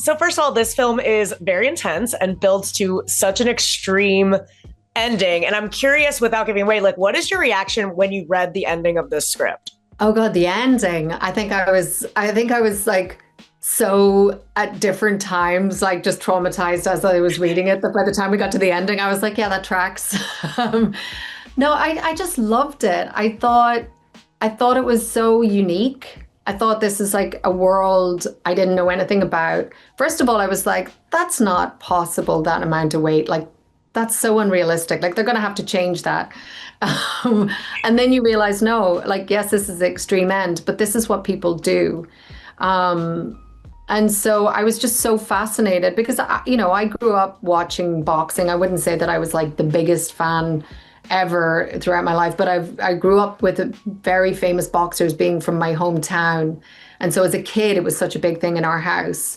So first of all, this film is very intense and builds to such an extreme ending. And I'm curious, without giving away, like, what is your reaction when you read the ending of this script? Oh God, the ending. I think I was like so at different times, like just traumatized as I was reading it. But by the time we got to the ending, I was like, yeah, that tracks. Um, no, I just loved it. I thought it was so unique. I thought this is like a world I didn't know anything about. First of all, I was like, that's not possible, that amount of weight. Like, that's so unrealistic. Like, they're going to have to change that. Um, and then you realize, no, like, yes, this is the extreme end, but this is what people do. Um, and so I was just so fascinated because I grew up watching boxing. I wouldn't say that I was like the biggest fan ever throughout my life, but I grew up with very famous boxers being from my hometown. And so as a kid, it was such a big thing in our house.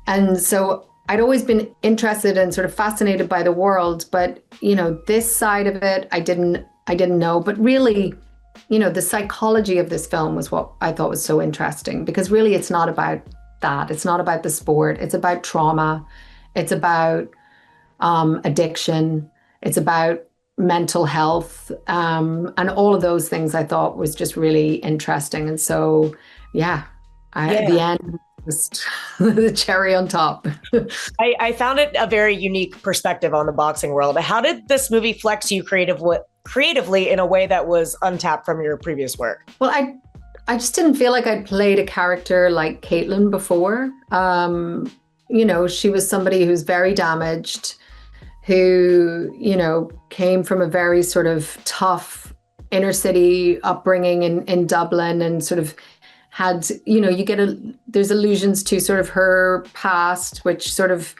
And so I'd always been interested and sort of fascinated by the world, but this side of it, I didn't know. But really, the psychology of this film was what I thought was so interesting because really it's not about that. It's not about the sport. It's about trauma. It's about addiction. It's about mental health, and all of those things I thought was just really interesting. And so, yeah, the Yeah. end was the cherry on top. I found it a very unique perspective on the boxing world. How did this movie flex you creatively in a way that was untapped from your previous work? Well, I just didn't feel like I'd played a character like Caitlin before. She was somebody who's very damaged, who, came from a very sort of tough inner city upbringing in Dublin and sort of had, there's allusions to sort of her past, which sort of,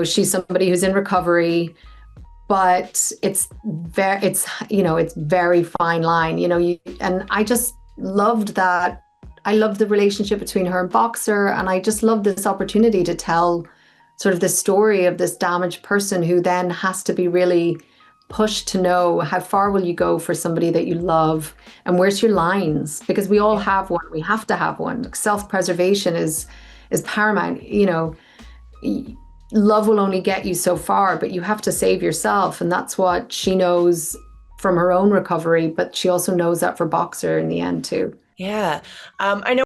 she's somebody who's in recovery, but it's very fine line, and I just loved that. I loved the relationship between her and Boxer, and I just loved this opportunity to tell sort of the story of this damaged person who then has to be really pushed to know how far will you go for somebody that you love and where's your lines, because we all have one. We have to have one. Self-preservation is paramount. Love will only get you so far, but you have to save yourself, and that's what she knows from her own recovery, but she also knows that for Boxer in the end too. Yeah. I know